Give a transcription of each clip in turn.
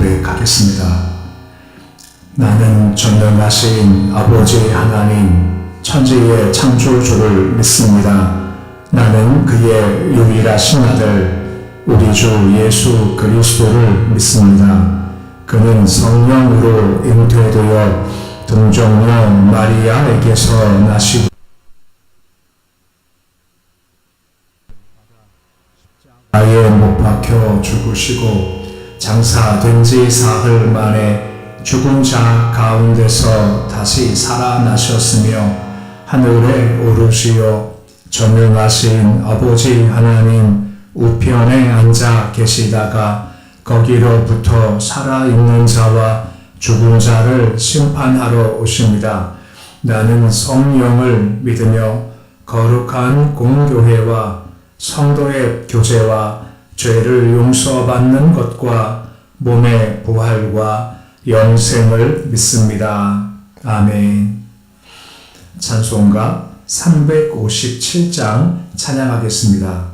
고백하겠습니다. 나는 전능하신 아버지 하나님, 천지의 창조주를 믿습니다. 나는 그의 유일하신 아들, 우리 주 예수 그리스도를 믿습니다. 그는 성령으로 잉태되어 동정녀 마리아에게서 나시고 아예 못 박혀 죽으시고 장사된 지 사흘 만에 죽은 자 가운데서 다시 살아나셨으며 하늘에 오르시어 전능하신 아버지 하나님 우편에 앉아 계시다가 거기로부터 살아있는 자와 죽은 자를 심판하러 오십니다. 나는 성령을 믿으며 거룩한 공교회와 성도의 교제와 죄를 용서받는 것과 몸의 부활과 영생을 믿습니다. 아멘. 찬송가 357장 찬양하겠습니다.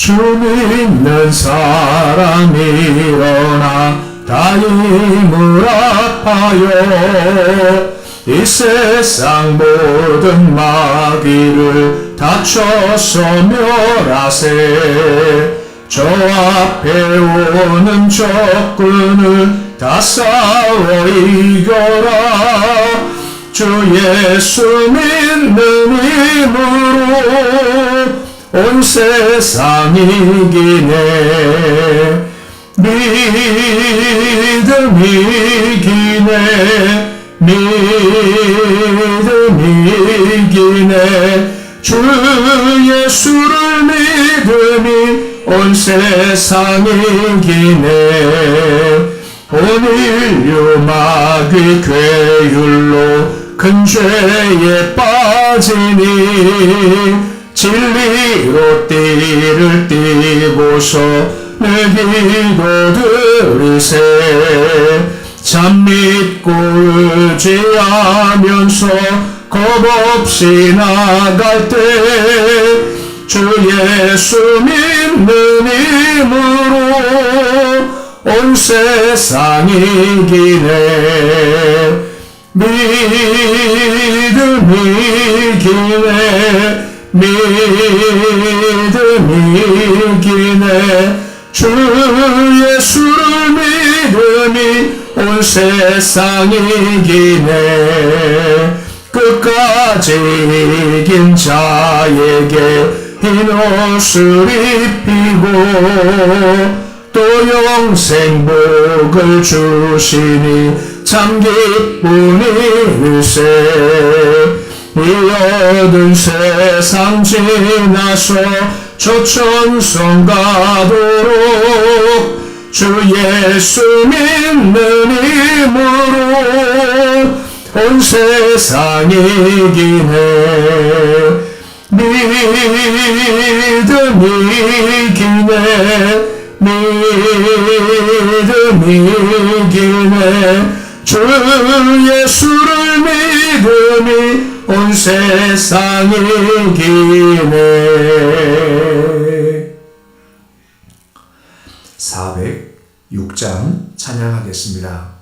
주 믿는 사람 일어나 다 힘을 아파요. 이 세상 모든 마귀를 다쳐서 멸하세. 저 앞에 오는 적군을 다 싸워 이겨라. 주 예수 믿는 힘으로 온 세상 이기네. 믿음 이기네. 믿음 이기네. 주 예수를 믿음이 온 세상 이기네. 온 인류 마귀 괴율로 큰 죄에 빠지니 진리로 띠를 띠고서 내 기도 들으세. 참 믿고 의지하면서 겁없이 나갈 때 주 예수 믿는 힘으로 온 세상 이기네. 믿음 이기네. 믿음 이기네. 주 예수를 믿음이 온 세상 이기네. 끝까지 이긴 자에게 흰 옷을 입히고 또 영생 복을 주시니 참 기쁨일세. 이 어두운 세상 지나서 저 천성 가도록 주 예수 믿는 힘으로 온 세상 이기네. 믿음 이기네. 믿음 이기네. 주 예수를 믿음이 온 세상 이기네. 406장 찬양하겠습니다.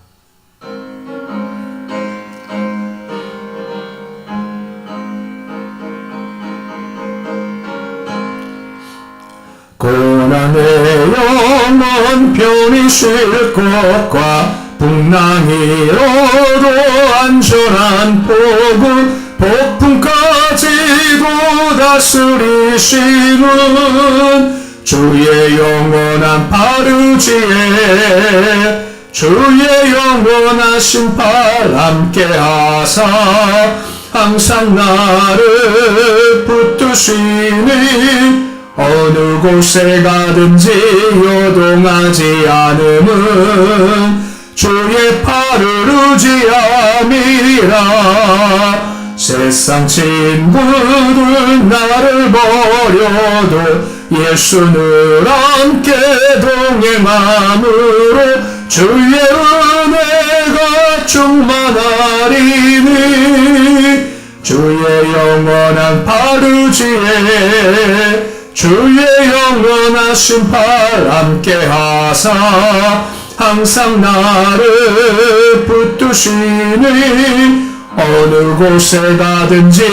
고난의 영혼 편히 쉴 곳과 풍랑이로도 안전한 포구 폭풍까지도 다스리시는 주의 영원한 바르지에 주의 영원하신 팔 함께 하사 항상 나를 붙드시니 어느 곳에 가든지 요동하지 않음은 주의 팔을 의지함이라. 세상 친구들 나를 버려도 예수는 함께 동행함으로 주의 은혜가 충만하리니 주의 영원한 바르지에 주의 영원하신 팔 함께 하사 항상 나를 붙드시니 어느 곳에 가든지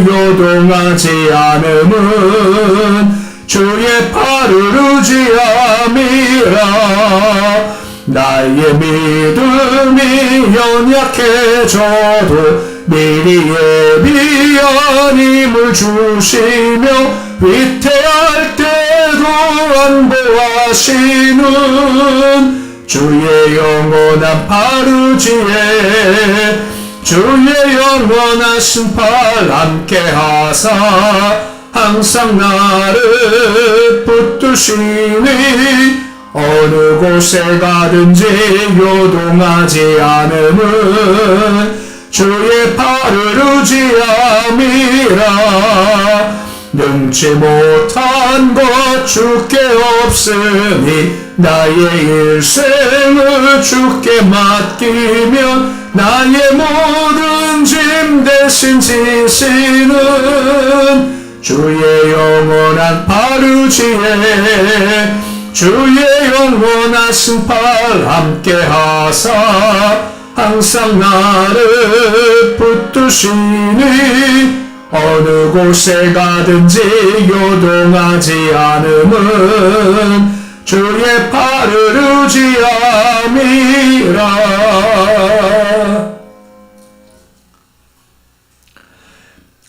요동하지 않음은 주의 팔을 의지함이라. 나의 믿음이 연약해져도 미리 예비한 힘을 주시며 위태할 때도 안보하시는 주의 영원한 팔 의지에 주의 영원하신 팔 함께 하사 항상 나를 붙드시니 어느 곳에 가든지 요동하지 않음은 주의 팔을 의지함이라. 능치 못한 것 주께 없으니 나의 일생을 주께 맡기면 나의 모든 짐 대신 지시는 주의 영원한 팔 의지에 주의 영원하신 팔 함께 하사 항상 나를 붙드시니 어느 곳에 가든지 요동하지 않음은 주의 팔을 의지함이라.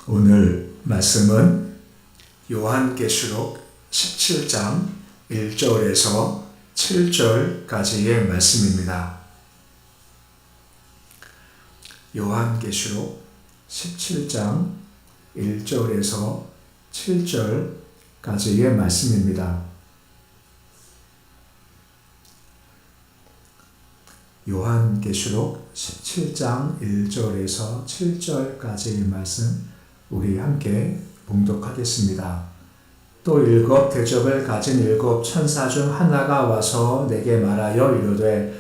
오늘 말씀은 요한계시록 17장 1절에서 7절까지의 말씀입니다. 요한계시록 17장 1절에서 7절까지의 말씀입니다. 요한계시록 17장 1절에서 7절까지의 말씀 우리 함께 봉독하겠습니다. 또 일곱 대접을 가진 일곱 천사 중 하나가 와서 내게 말하여 이르되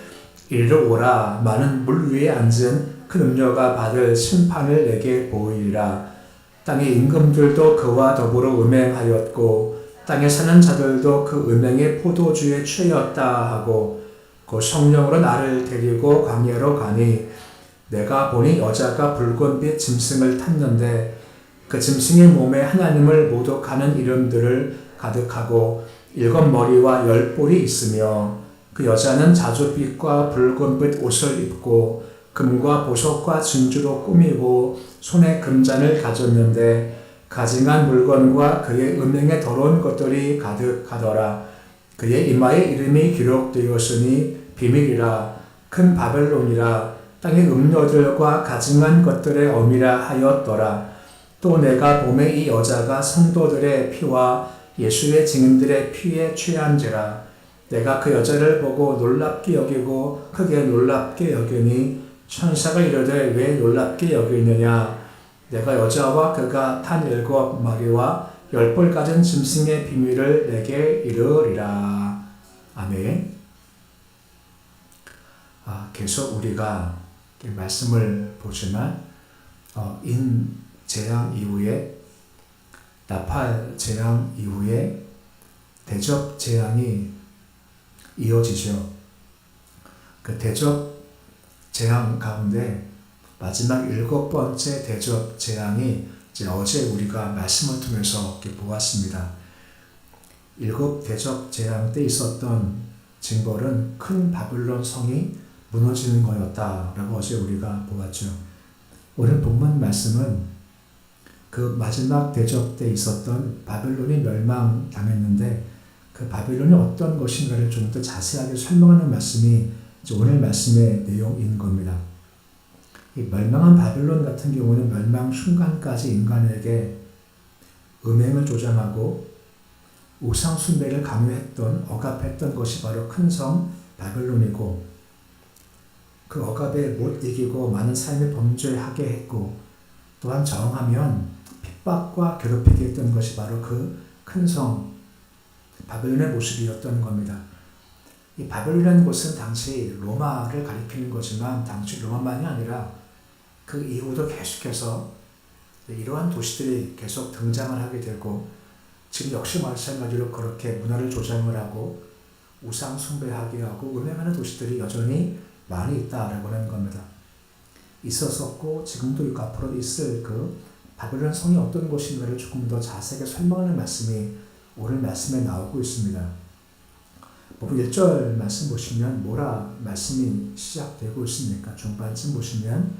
이리로 오라. 많은 물 위에 앉은 큰 음녀가 받을 심판을 내게 보이리라. 땅의 임금들도 그와 더불어 음행하였고 땅에 사는 자들도 그 음행의 포도주에 취하였다 하고 그 성령으로 나를 데리고 광야로 가니 내가 보니 여자가 붉은빛 짐승을 탔는데 그 짐승의 몸에 하나님을 모독하는 이름들을 가득하고 7머리와 10뿔이 있으며 그 여자는 자줏빛과 붉은빛 옷을 입고 금과 보석과 진주로 꾸미고 손에 금잔을 가졌는데 가증한 물건과 그의 음행에 더러운 것들이 가득하더라. 그의 이마에 이름이 기록되었으니 비밀이라 큰 바벨론이라 땅의 음녀들과 가증한 것들의 어미라 하였더라. 또 내가 보매 이 여자가 성도들의 피와 예수의 증인들의 피에 취한지라. 내가 그 여자를 보고 놀랍게 여기고 크게 놀랍게 여기니 천사가 이르되 왜 놀랍게 여기느냐. 내가 여자와 그가 탄 7마리와 10뿔 가진 짐승의 비밀을 내게 이르리라. 아멘. 계속 우리가 말씀을 보지만 재앙 이후에 나팔 재앙 이후에 대접 재앙이 이어지죠. 그 대접 재앙 가운데 마지막 7번째 대접 재앙이 이제 어제 우리가 말씀을 통해서 보았습니다. 7 대접 재앙 때 있었던 징벌은 큰 바빌론 성이 무너지는 거였다라고 어제 우리가 보았죠. 오늘 본문 말씀은 그 마지막 대접 때 있었던 바빌론이 멸망당했는데 그 바빌론이 어떤 것인가를 좀 더 자세하게 설명하는 말씀이 오늘 말씀의 내용인 겁니다. 이 멸망한 바빌론 같은 경우는 멸망 순간까지 인간에게 음행을 조장하고 우상 숭배를 강요했던 억압했던 것이 바로 큰 성 바빌론이고 그 억압에 못 이기고 많은 삶을 범죄하게 했고 또한 저항하면 핍박과 괴롭히게 했던 것이 바로 그 큰 성 바벨론의 모습이었던 겁니다. 이 바벨론이라는 곳은 당시 로마를 가리키는 거지만 당시 로마만이 아니라 그 이후도 계속해서 이러한 도시들이 계속 등장을 하게 되고 지금 역시 마찬가지로 그렇게 문화를 조장을 하고 우상 숭배하게 하고 음행하는 도시들이 여전히 많이 있다라고 하는 겁니다. 있었었고 지금도 앞으로 있을 그 바벨론 성이 어떤 곳인가를 조금 더 자세하게 설명하는 말씀이 오늘 말씀에 나오고 있습니다. 보면 1절 말씀 보시면 뭐라 말씀이 시작되고 있습니까? 중반쯤 보시면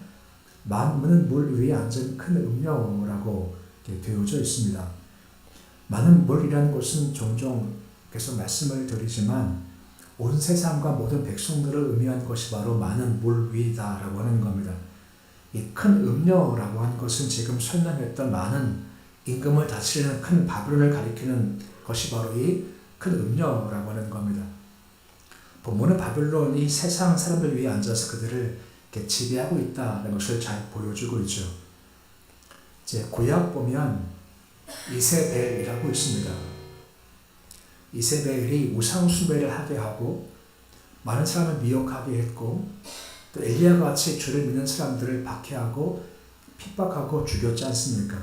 만물은 물 위에 앉은 큰 음녀라고 되어져 있습니다. 많은 물이라는 것은 종종 계속 말씀을 드리지만 온 세상과 모든 백성들을 의미한 것이 바로 많은 물 위다라고 하는 겁니다. 이 큰 음녀라고 하는 것은 지금 설명했던 많은 임금을 다스리는 큰 바벨론을 가리키는 것이 바로 이 큰 음녀라고 하는 겁니다. 본문은 바벨론이 세상 사람들 위에 앉아서 그들을 이렇게 지배하고 있다는 것을 잘 보여주고 있죠. 이제 구약 보면 이세벨이라고 있습니다. 이세벨이 우상 숭배를 하게 하고 많은 사람을 미혹하게 했고 또 엘리야와 같이 주를 믿는 사람들을 박해하고 핍박하고 죽였지 않습니까?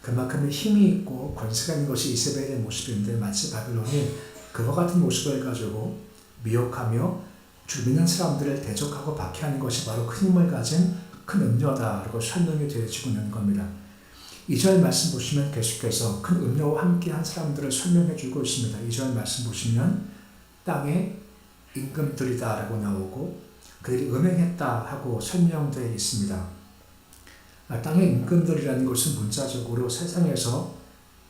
그만큼 힘이 있고 권세가 있는 것이 이세벨의 모습인데 마치 바벨론이 그와 같은 모습을 가지고 미혹하며 주를 믿는 사람들을 대적하고 박해하는 것이 바로 큰 힘을 가진 큰 음녀다라고 설명이 되어지고 있는 겁니다. 2절 말씀 보시면 계속해서 큰 음녀와 함께한 사람들을 설명해 주고 있습니다. 2절 말씀 보시면 땅의 임금들이다라고 나오고 그들이 음행했다 하고 설명되어 있습니다. 땅의 임금들이라는 것은 문자적으로 세상에서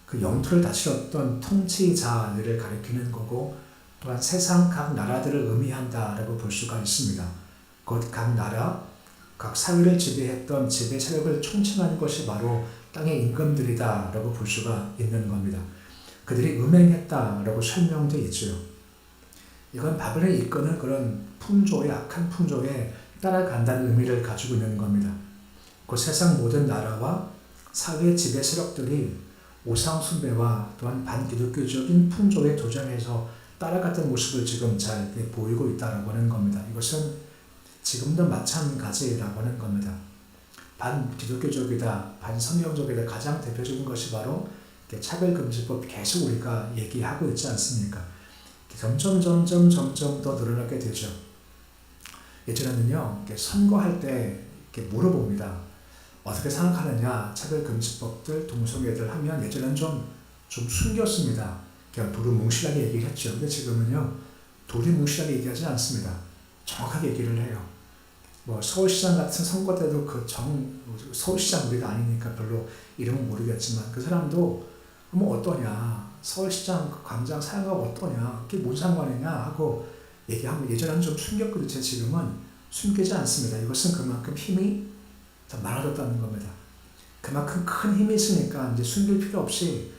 그 영토를 다스렸던 통치자들을 가리키는 거고 또한 세상 각 나라들을 의미한다라고 볼 수가 있습니다. 곧 각 나라, 각 사회를 지배했던 지배 세력을 총칭하는 것이 바로 땅의 임금들이다라고 볼 수가 있는 겁니다. 그들이 음행했다라고 설명되어 있죠. 이건 바벨론이 이끄는 그런 풍조의 악한 풍조에 따라간다는 의미를 가지고 있는 겁니다. 그 세상 모든 나라와 사회 지배 세력들이 우상 숭배와 또한 반기독교적인 풍조에 도전해서 따라갔던 모습을 지금 잘 보이고 있다라고 하는 겁니다. 이것은 지금도 마찬가지라고 하는 겁니다. 반기독교적이다, 반성경적이다 가장 대표적인 것이 바로 차별금지법 계속 우리가 얘기하고 있지 않습니까? 점점 더 늘어나게 되죠. 예전에는요, 선거할 때 이렇게 물어봅니다. 어떻게 생각하느냐, 차별금지법들, 동성애들 하면 예전에는 좀 숨겼습니다. 그냥 두루뭉실하게 얘기를 했죠. 근데 지금은요, 두루뭉실하게 얘기하지 않습니다. 정확하게 얘기를 해요. 뭐 서울시장 같은 선거 때도 서울시장 우리가 아니니까 별로 이름은 모르겠지만 그 사람도 뭐 어떠냐, 서울시장 광장 사용가 어떠냐, 그게 뭔 상관이냐 하고 얘기하고 예전에는 좀 숨겼거든요. 지금은 숨기지 않습니다. 이것은 그만큼 힘이 더 많아졌다는 겁니다. 그만큼 큰 힘이 있으니까 이제 숨길 필요 없이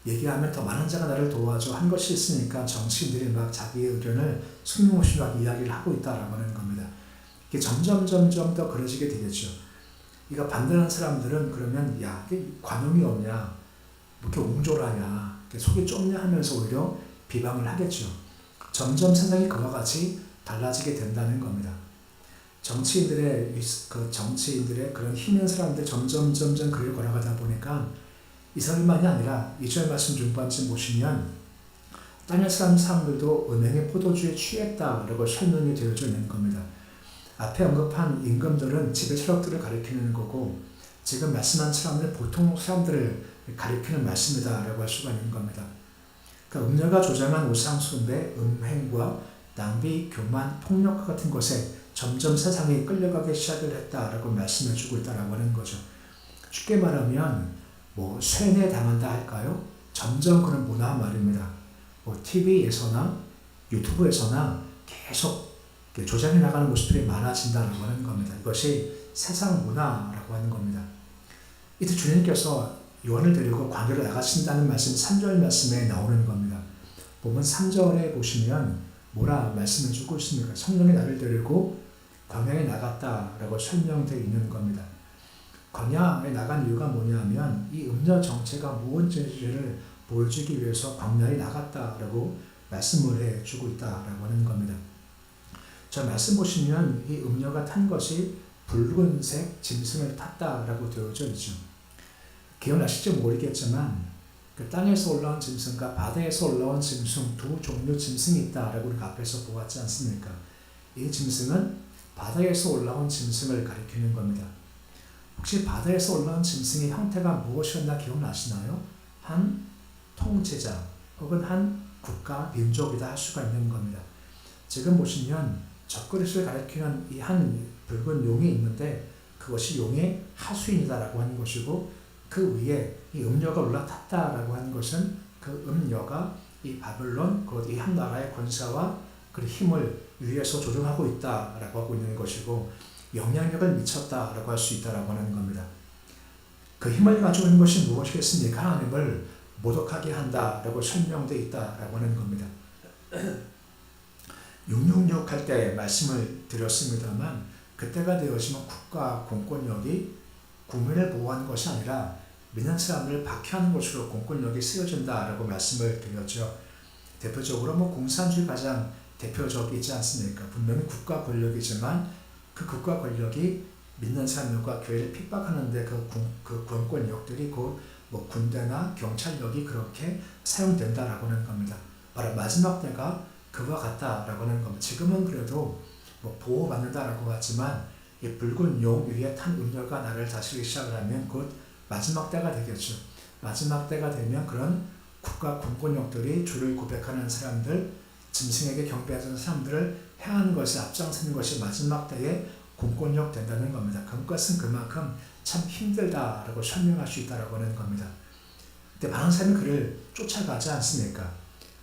얘기하면 더 많은 자가 나를 도와줘 한 것이 있으니까 정치인들이 막 자기의 의견을 숨김없이 막 이야기를 하고 있다라고 하는 겁니다. 이게 점점 더 그러지게 되겠죠. 이거 반대하는 사람들은 그러면 야, 이게 관용이 없냐, 뭐 이렇게 옹졸하냐, 이렇게 속이 좁냐 하면서 오히려 비방을 하겠죠. 점점 세상이 그와 같이 달라지게 된다는 겁니다. 정치인들의 그런 힘 있는 사람들 점점 그를 걸어가다 보니까 이스라엘만이 아니라 2절 말씀 중반쯤 보시면 다른 사람들도 은행의 포도주에 취했다라고 설명이 되어져 있는 겁니다. 앞에 언급한 임금들은 지배 세력들을 가리키는 거고 지금 말씀한 사람들은 보통 사람들을 가리키는 말씀이다라고 할 수가 있는 겁니다. 그러니까 음녀가 조장한 우상 숭배, 음행과 낭비, 교만, 폭력 같은 것에 점점 세상이 끌려가기 시작을 했다라고 말씀해주고 있다라고 하는 거죠. 쉽게 말하면 뭐 쇠뇌 당한다 할까요? 점점 그런 문화 말입니다. 뭐 TV에서나 유튜브에서나 계속 조장해 나가는 모습들이 많아진다라고 하는 겁니다. 이것이 세상 문화라고 하는 겁니다. 이때 주님께서 요한을 데리고 광야로 나가신다는 말씀 3절 말씀에 나오는 겁니다. 보면 3절에 보시면 뭐라 말씀해주고 있습니까? 성령이 나를 데리고 광야에 나갔다라고 설명되어 있는 겁니다. 광야에 나간 이유가 뭐냐면 이 음녀 정체가 무엇인지를 보여주기 위해서 광야에 나갔다라고 말씀을 해주고 있다라고 하는 겁니다. 저 말씀 보시면 이 음녀가 탄 것이 붉은색 짐승을 탔다라고 되어져 있죠. 기억나실지 모르겠지만 그 땅에서 올라온 짐승과 바다에서 올라온 짐승 두 종류 짐승이 있다라고 우리가 앞에서 보았지 않습니까? 이 짐승은 바다에서 올라온 짐승을 가리키는 겁니다. 혹시 바다에서 올라온 짐승의 형태가 무엇이었나 기억나시나요? 한 통치자 혹은 한 국가 민족이다 할 수가 있는 겁니다. 지금 보시면 적그리스도를 가리키는 이 한 붉은 용이 있는데 그것이 용의 하수인이다라고 하는 것이고 그 위에 이 음녀가 올라탔다라고 하는 것은 그 음녀가 이 바벨론 곧 이 한 나라의 권세와 그 힘을 위에서 조종하고 있다라고 하고 있는 것이고 영향력을 미쳤다라고 할 수 있다라고 하는 겁니다. 그 힘을 가지고 있는 것이 무엇이겠습니까? 하나님을 모독하게 한다라고 설명되어 있다라고 하는 겁니다. 666 할 때 말씀을 드렸습니다만 그때가 되어지면 국가 공권력이 국민을 보호하는 것이 아니라 믿는 사람을 박해하는 것으로 공권력이 쓰여진다라고 말씀을 드렸죠. 대표적으로 공산주의 가장 대표적이지 않습니까? 분명히 국가 권력이지만 그 국가 권력이 믿는 사람들과 교회를 핍박하는데 그 권력들이 곧 군대나 경찰력이 그렇게 사용된다라고 하는 겁니다. 바로 마지막 때가 그와 같다라고 하는 겁니다. 지금은 그래도 보호받는다라고 하지만 이 붉은 용 위에 탄 음녀가 나를 다스리기 시작을 하면 곧 마지막 때가 되겠죠. 마지막 때가 되면 그런 국가 공권력들이 주를 고백하는 사람들, 짐승에게 경배하는 사람들을 해하는 것이 앞장서는 것이 마지막 때의 공권력 된다는 겁니다. 그것은 그만큼 참 힘들다라고 설명할 수 있다라고 하는 겁니다. 근데 많은 사람이 그를 쫓아가지 않습니까?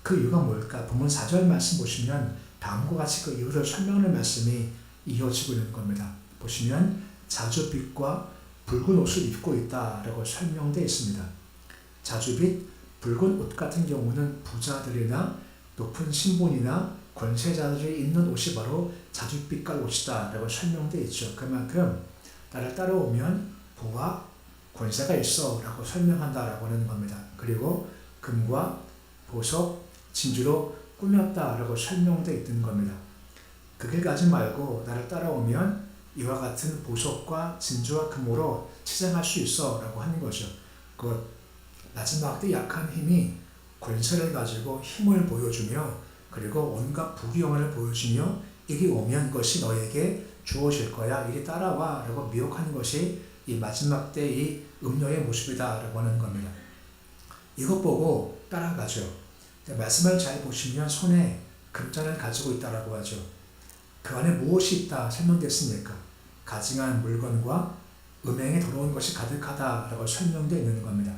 그 이유가 뭘까? 본문 4절 말씀 보시면 다음과 같이 그 이유를 설명하는 말씀이 이어지고 있는 겁니다. 보시면 자주빛과 붉은 옷을 입고 있다라고 설명되어 있습니다. 자주빛, 붉은 옷 같은 경우는 부자들이나 높은 신분이나 권세자들이 입는 옷이 바로 자주빛깔 옷이다 라고 설명되어 있죠. 그만큼 나를 따라오면 부와 권세가 있어 라고 설명한다라고 하는 겁니다. 그리고 금과 보석, 진주로 꾸몄다 라고 설명되어 있는 겁니다. 그 길 가지 말고 나를 따라오면 이와 같은 보석과 진주와 금으로 치장할 수 있어 라고 하는 거죠. 그 마지막 때 약한 힘이 권세를 가지고 힘을 보여주며 그리고 온갖 부귀영화를 보여주며 이리 오면 그것이 너에게 주어질 거야. 이리 따라와 라고 미혹하는 것이 이 마지막 때 이 음녀의 모습이다 라고 하는 겁니다. 이것 보고 따라가죠. 말씀을 잘 보시면 손에 금잔을 가지고 있다라고 하죠. 그 안에 무엇이 있다 설명됐습니까? 가증한 물건과 음행에 더러운 것이 가득하다라고 설명되어 있는 겁니다.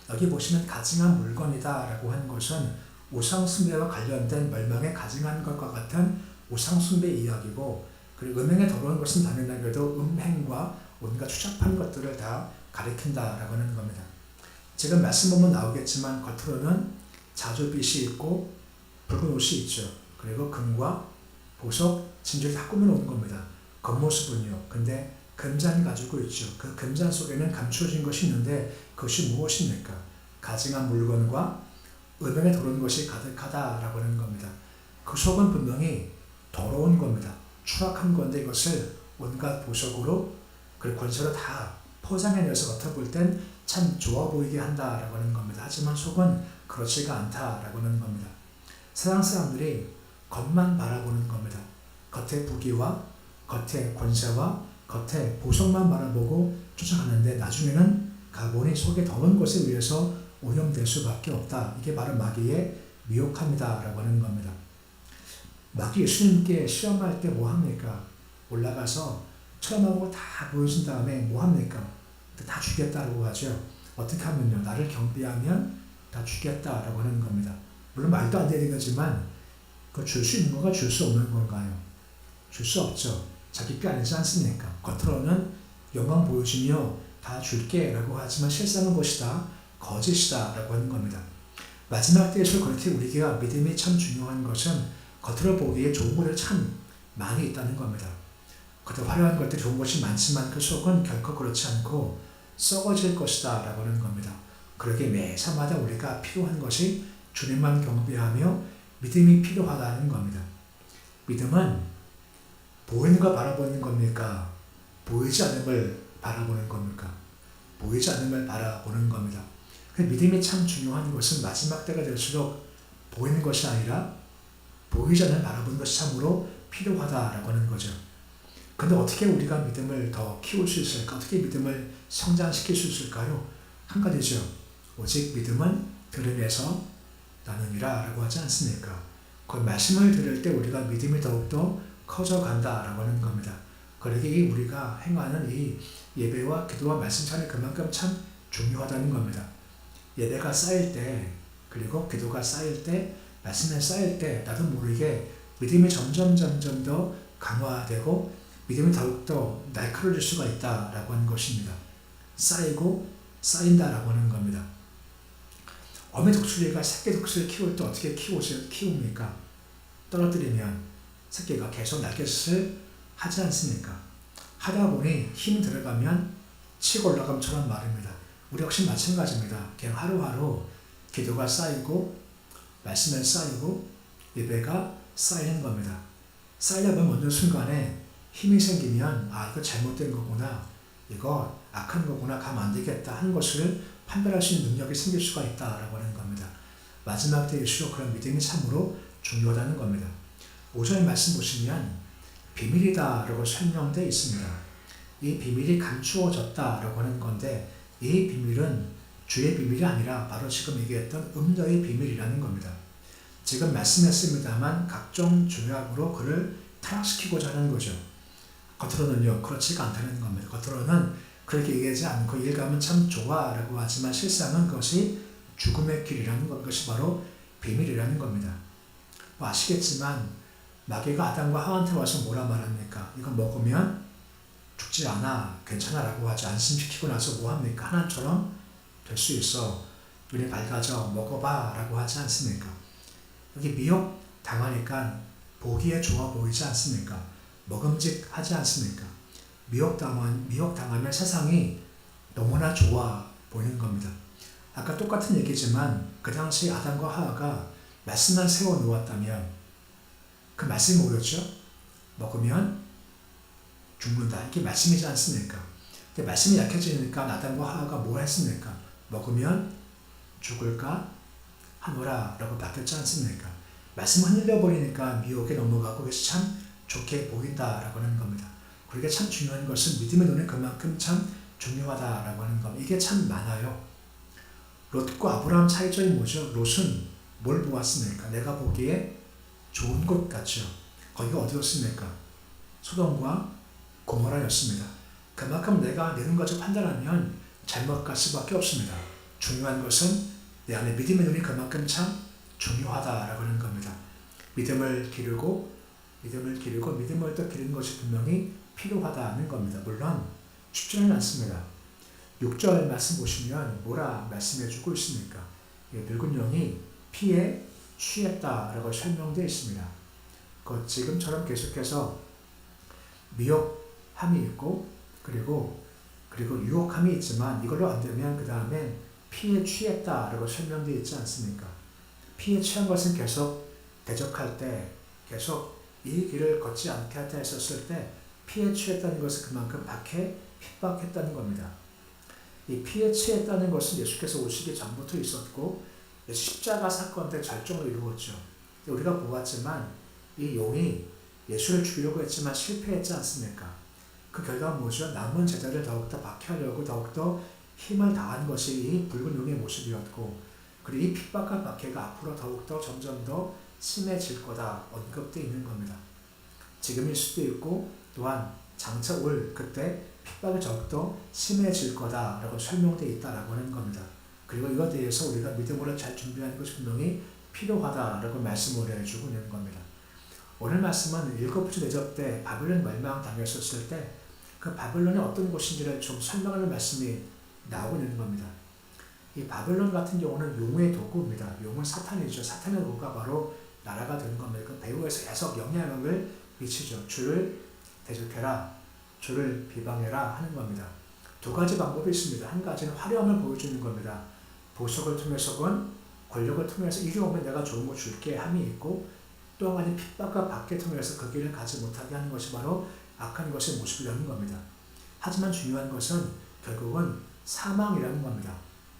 여기 보시면 가증한 물건이다라고 하는 것은 우상숭배와 관련된 멸망에 가증한 것과 같은 우상숭배 이야기고 그리고 음행에 더러운 것은 당연하게도 음행과 온갖 추잡한 것들을 다 가리킨다라고 하는 겁니다. 지금 말씀 보면 나오겠지만 겉으로는 자주빛이 있고 붉은 옷이 있죠. 그리고 금과 보석, 진주를 다 꾸며놓은 겁니다. 겉모습은요. 근데 금잔 가지고 있죠. 그 금잔 속에는 감추어진 것이 있는데 그것이 무엇입니까? 가증한 물건과 음행에 더러운 것이 가득하다라고 하는 겁니다. 그 속은 분명히 더러운 겁니다. 추악한 건데 이것을 온갖 보석으로 그리고 권세로 다 포장해내서 겉으로 볼 땐 참 좋아 보이게 한다라고 하는 겁니다. 하지만 속은 그렇지가 않다라고 하는 겁니다. 세상 사람들이 겉만 바라보는 겁니다. 겉의 부귀와 겉의 권세와 겉의 보석만 바라보고 쫓아가는데 나중에는 가보니 속에 더러운 것에 의해서 오염될 수밖에 없다. 이게 바로 마귀의 미혹함이다 라고 하는 겁니다. 마귀 예수님께 시험할 때 뭐 합니까? 올라가서 체험하고 다 보여준 다음에 뭐 합니까? 다 주겠다라고 하죠. 어떻게 하면요? 나를 경배하면 다 주겠다라고 하는 겁니다. 물론 말도 안 되는 거지만 그 줄 수 있는 건가 줄 수 없는 건가요? 줄 수 없죠. 자기 게 아니지 않습니까? 겉으로는 영광 보여주며 다 줄게 라고 하지만 실상은 것이다. 거짓이다 라고 하는 겁니다. 마지막 때에서 그렇게 우리가 믿음이 참 중요한 것은 겉으로 보기에 좋은 것들이 참 많이 있다는 겁니다. 겉에 화려한 것들이 좋은 것이 많지만 그 속은 결코 그렇지 않고 썩어질 것이다 라고 하는 겁니다. 그러게 매사마다 우리가 필요한 것이 주님만 경배하며 믿음이 필요하다는 겁니다. 믿음은 보이는 거 바라보는 겁니까? 보이지 않음을 바라보는 겁니까? 보이지 않음을 바라보는 겁니다. 믿음이 참 중요한 것은 마지막 때가 될수록 보이는 것이 아니라 보이지 않음을 바라보는 것이 참으로 필요하다라고 하는 거죠. 근데 어떻게 우리가 믿음을 더 키울 수 있을까? 어떻게 믿음을 성장시킬 수 있을까요? 한 가지죠. 오직 믿음은 들음에서 나느니라 라고 하지 않습니까? 그 말씀을 들을 때 우리가 믿음이 더욱더 커져간다라고 하는 겁니다. 그러기에 우리가 행하는 이 예배와 기도와 말씀 찬양이 그만큼 참 중요하다는 겁니다. 예배가 쌓일 때, 그리고 기도가 쌓일 때, 말씀이 쌓일 때 나도 모르게 믿음이 점점 더 강화되고 믿음이 더욱더 날카로워질 수가 있다라고 하는 것입니다. 쌓이고 쌓인다라고 하는 겁니다. 어미 독수리가 새끼 독수리를 키울 때 어떻게 키웁니까? 떨어뜨리면 새끼가 계속 날갯짓을 하지 않습니까? 하다 보니 힘이 들어가면 치고 올라감처럼 말입니다. 우리 역시 마찬가지입니다. 그냥 하루하루 기도가 쌓이고 말씀이 쌓이고 예배가 쌓이는 겁니다. 쌓이다 보면 어느 순간에 힘이 생기면 이거 잘못된 거구나, 이거 악한 거구나, 가면 안 되겠다 하는 것을 판별할 수 있는 능력이 생길 수가 있다라고 하는 겁니다. 마지막 때일수록 그런 믿음이 참으로 중요하다는 겁니다. 5절 말씀 보시면 비밀이다라고 설명되어 있습니다. 이 비밀이 감추어졌다라고 하는 건데 이 비밀은 주의 비밀이 아니라 바로 지금 얘기했던 음녀의 비밀이라는 겁니다. 지금 말씀했습니다만 각종 조약으로 그를 타락시키고자 하는 거죠. 겉으로는요 그렇지가 않다는 겁니다. 겉으로는 그렇게 얘기하지 않고 일감은 참 좋아라고 하지만 실상은 그것이 죽음의 길이라는 것, 그것이 바로 비밀이라는 겁니다. 아시겠지만 마귀가 아담과 하와한테 와서 뭐라 말합니까? 이거 먹으면 죽지 않아, 괜찮아 라고 하지, 안심시키고 나서 뭐 합니까? 하나님처럼 될 수 있어, 눈이 밝아져, 먹어봐 라고 하지 않습니까? 여기 미혹 당하니까 보기에 좋아 보이지 않습니까? 먹음직하지 않습니까? 미혹당하면 세상이 너무나 좋아 보이는 겁니다. 아까 똑같은 얘기지만 그 당시 아담과 하와가 말씀만 세워놓았다면 그 말씀이 뭐였죠? 먹으면 죽는다. 이게 말씀이지 않습니까? 근데 말씀이 약해지니까 아담과 하와가 뭘 했습니까? 먹으면 죽을까 하노라 라고 바뀌었지 않습니까? 말씀을 흔들려버리니까 미혹에 넘어가고 그래서 참 좋게 보인다라고 하는 겁니다. 그러니까 참 중요한 것은 믿음의 눈이 그만큼 참 중요하다라고 하는 겁니다. 이게 참 많아요. 롯과 아브라함 차이점이 뭐죠? 롯은 뭘 보았습니까? 내가 보기에 좋은 곳 같죠. 거기가 어디였습니까? 소돔과 고모라였습니다. 그만큼 내가 내 눈 가지고 판단하면 잘못 갈 수밖에 없습니다. 중요한 것은 내 안에 믿음의 눈이 그만큼 참 중요하다라고 하는 겁니다. 믿음을 기르고 믿음을 또 기르는 것이 분명히 필요하다는 겁니다. 물론 쉽지는 않습니다. 6절 말씀 보시면 뭐라 말씀해주고 있습니까? 늙은 영이 피에 취했다라고 설명되어 있습니다. 지금처럼 계속해서 미혹함이 있고 그리고 유혹함이 있지만 이걸로 안 되면 그 다음에 피에 취했다라고 설명되어 있지 않습니까? 피에 취한 것은 계속 대적할 때, 계속 이 길을 걷지 않게 하다 했었을 때 피에 취했다는 것은 그만큼 핍박했다는 겁니다. 이 피에 취했다는 것은 예수께서 오시기 전부터 있었고 십자가 사건 때 절정을 이루었죠. 우리가 보았지만 이 용이 예수를 죽이려고 했지만 실패했지 않습니까? 그 결과는 뭐죠? 남은 제자를 더욱더 박해하려고 더욱더 힘을 다한 것이 이 붉은 용의 모습이었고 그리고 이 핍박과 박해가 앞으로 더욱더 점점 더 심해질 거다 언급되어 있는 겁니다. 지금일 수도 있고 또한 장차 올 그때 핍박이 더욱더 심해질 거다라고 설명되어 있다라고 하는 겁니다. 그리고 이것에 대해서 우리가 믿음으로 잘 준비하는 것이 분명히 필요하다라고 말씀을 해주고 있는 겁니다. 오늘 말씀은 7째 대접 때 바벨론 멸망당했었을 때 그 바벨론이 어떤 곳인지를 좀 설명하는 말씀이 나오고 있는 겁니다. 이 바벨론 같은 경우는 용의 도구입니다. 용은 사탄이죠. 사탄의 도구가 바로 나라가 되는 겁니다. 그 배후에서 계속 영향력을 미치죠. 주를 대적해라, 주를 비방해라 하는 겁니다. 두 가지 방법이 있습니다. 한 가지는 화려함을 보여주는 겁니다. 보석을 통해서건 권력을 통해서 이리 오면 내가 좋은 거 줄게 함이 있고, 또 한 가지 핍박과 박해 통해서 그 길을 가지 못하게 하는 것이 바로 악한 것의 모습이라는 겁니다. 하지만 중요한 것은 결국은 사망이라는 겁니다.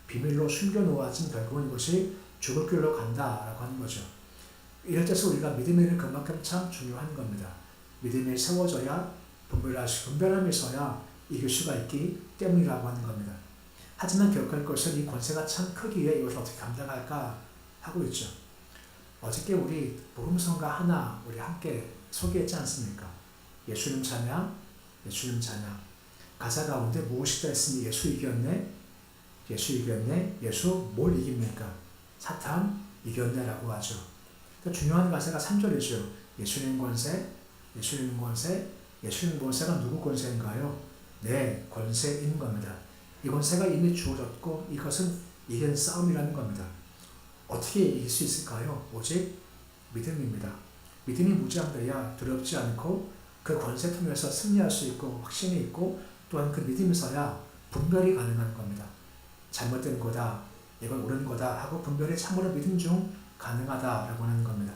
비밀로 숨겨놓아진 결국은 이것이 죽을 길로 간다라고 하는 거죠. 이럴 때서 우리가 믿음의 일은 그만큼 참 중요한 겁니다. 믿음이 세워져야 분별함이 있어야 이길 수가 있기 때문이라고 하는 겁니다. 하지만 기억할 것은 이 권세가 참 크기에 이것을 어떻게 감당할까 하고 있죠. 어저께 우리 복음성가 하나 우리 함께 소개했지 않습니까? 예수님 찬양, 예수님 찬양. 가사 가운데 무엇이다 했으니 예수 이겼네, 예수 이겼네, 예수 뭘 이깁니까? 사탄 이겼네라고 하죠. 중요한 가사가 3절이죠. 예수님 권세, 예수님 권세, 예수님 권세가 누구 권세인가요? 네, 권세인 겁니다. 이 권세가 이미 주어졌고 이것은 이긴 싸움이라는 겁니다. 어떻게 이길 수 있을까요? 오직 믿음입니다. 믿음이 무장돼야 두렵지 않고 그 권세 통해서 승리할 수 있고 확신이 있고 또한 그 믿음이 있어야 분별이 가능한 겁니다. 잘못된 거다, 이건 옳은 거다 하고 분별이 참으로 믿음 중 가능하다라고 하는 겁니다.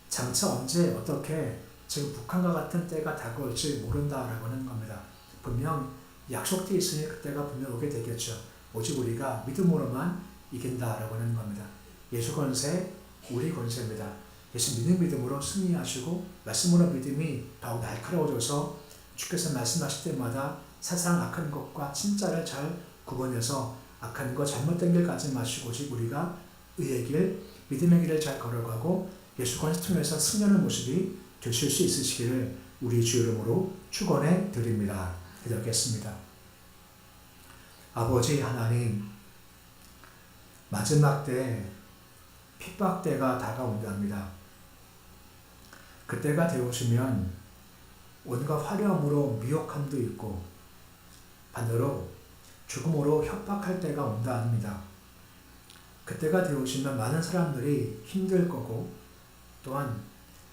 장차 언제 어떻게 지금 북한과 같은 때가 다가올지 모른다라고 하는 겁니다. 분명 약속되어 있으니 그때가 분명 오게 되겠죠. 오직 우리가 믿음으로만 이긴다라고 하는 겁니다. 예수 권세, 우리 권세입니다. 예수 믿음으로 승리하시고 말씀으로 믿음이 더욱 날카로워져서 주께서 말씀하실 때마다 세상 악한 것과 진짜를 잘 구분해서 악한 것 잘못된 길 가지 마시고 오직 우리가 의의 길, 믿음의 길을 잘 걸어가고 예수 권세 통해서 승리하는 모습이 되실 수 있으시기를 우리 주 이름으로 축원해 드립니다. 기도하겠습니다. 아버지 하나님, 마지막 때 핍박 때가 다가온답니다. 그때가 되어오시면 온갖 화려함으로 미혹함도 있고 반대로 죽음으로 협박할 때가 온다 합니다. 그때가 되어오시면 많은 사람들이 힘들 거고 또한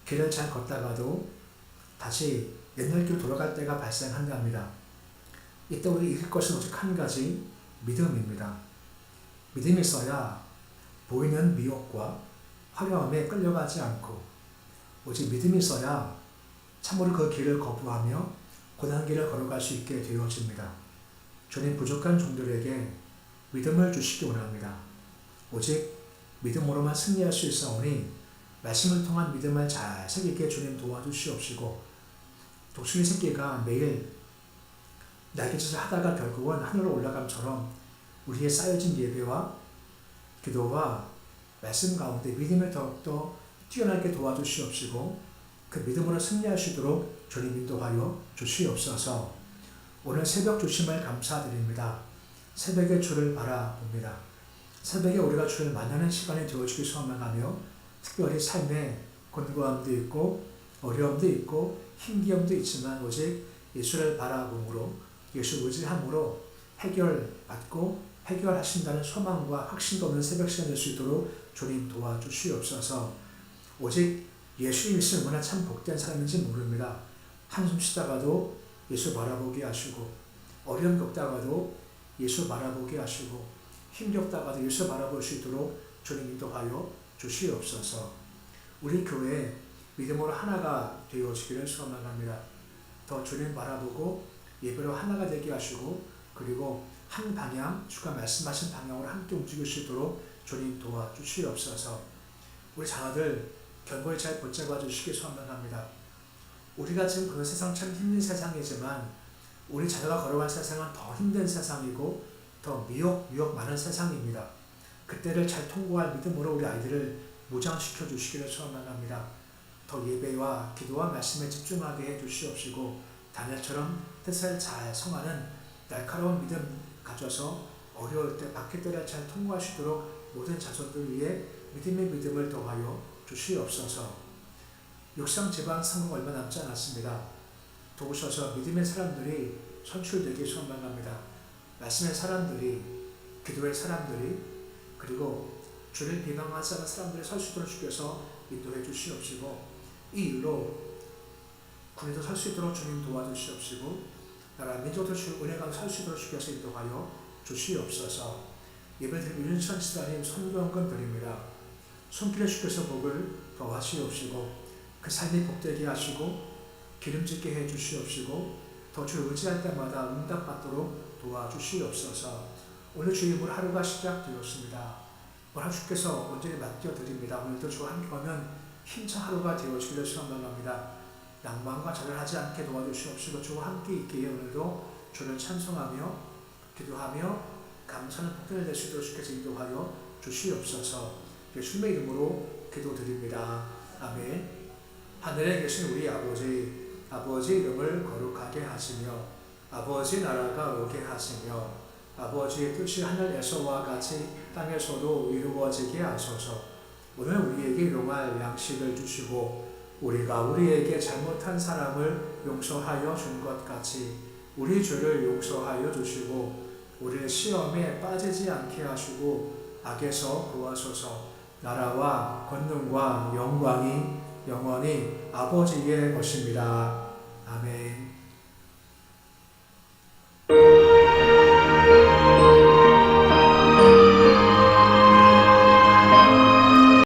길을 잘 걷다가도 다시 옛날 길 돌아갈 때가 발생한답니다. 이때 우리 이길 것은 오직 한 가지, 믿음입니다. 믿음이 있어야 보이는 미혹과 화려함에 끌려가지 않고 오직 믿음이 있어야 참으로 그 길을 거부하며 고난 길을 걸어갈 수 있게 되어집니다. 주님, 부족한 종들에게 믿음을 주시기 원합니다. 오직 믿음으로만 승리할 수 있사오니 말씀을 통한 믿음을 잘 새기게 주님 도와주시옵시고 독수리 새끼가 매일 날개짓을 하다가 결국은 하늘로 올라감처럼 우리의 쌓여진 예배와 기도와 말씀 가운데 믿음을 더욱더 뛰어나게 도와주시옵시고 그 믿음으로 승리할 수 있도록 주님 인도하여 주시옵소서. 오늘 새벽 주심을 감사드립니다. 새벽에 주를 바라봅니다. 새벽에 우리가 주를 만나는 시간이 되어주길 소망하며 특별히 삶에 곤고함도 있고 어려움도 있고 힘겨움도 있지만 오직 예수를 바라봄으로 예수 의지함으로 해결받고 해결하신다는 소망과 확신도 없는 새벽 시간 될 수 있도록 주님 도와주시옵소서. 오직 예수님 있으면 얼마나 참 복된 사람인지 모릅니다. 한숨 쉬다가도 예수 바라보게 하시고 어려움 겪다가도 예수 바라보게 하시고 힘겹다가도 예수 바라볼 수 있도록 주님 인도하여 주시옵소서. 우리 교회 믿음으로 하나가 되어지기를 소망합니다. 더 주님 바라보고 예배로 하나가 되게 하시고 그리고 한 방향, 주가 말씀하신 방향으로 함께 움직일 수 있도록 주님 도와주시옵소서. 우리 자녀들 견고히 잘 붙잡아 주시기 소망합니다. 우리가 지금 그 세상 참 힘든 세상이지만 우리 자녀가 걸어갈 세상은 더 힘든 세상이고 더 미혹 많은 세상입니다. 그때를 잘 통과할 믿음으로 우리 아이들을 무장시켜 주시기를 소망합니다. 더 예배와 기도와 말씀에 집중하게 해 주시옵시고 다니엘처럼 뜻을 잘 성하는 날카로운 믿음 가져서 어려울 때 박해 때를 잘 통과하시도록 모든 자손들 위해 믿음의 믿음을 더하여 주시옵소서. 육상 지방 상공 얼마 남지 않았습니다. 도우셔서 믿음의 사람들이 선출되기 소망합니다. 말씀의 사람들이, 기도의 사람들이, 그리고 주를 비방하지 않은 사람들이 설 수 있도록 주께서 인도해 주시옵시고 이 일로 군에도 설 수 있도록 주님 도와주시옵시고 나라 민족도 주 은혜가 설 수 있도록 주께서 인도하여 주시옵소서. 예배드린 윤천 시사님 손경건 드립니다. 손길에 주께서 복을 더하시옵시고 그 삶이 복되게 하시고 기름짓게 해주시옵시고 더 주 의지할 때마다 응답받도록 도와주시옵소서. 오늘 주님으로 하루가 시작되었습니다. 오늘 주께서 온전히 맡겨드립니다. 오늘도 주와 함께하면 힘찬 하루가 되어주기를 소원합니다. 낭만과 절하지 않게 도와주시옵시고 주와 함께 있기에 오늘도 주를 찬송하며 기도하며 감사하는 복전을 낼 수 있도록 주께서 인도하여 주시옵소서. 예수님의 이름으로 기도드립니다. 아멘. 하늘에 계신 우리 아버지 이름을 거룩하게 하시며 아버지 나라가 오게 하시며 아버지의 뜻이 하늘에서와 같이 땅에서도 이루어지게 하소서. 오늘 우리에게 일용할 양식을 주시고 우리가 우리에게 잘못한 사람을 용서하여 준 것 같이 우리 죄를 용서하여 주시고 우리를 시험에 빠지지 않게 하시고 악에서 구하소서. 나라와 권능과 영광이 영원히 아버지의 것입니다. 아멘.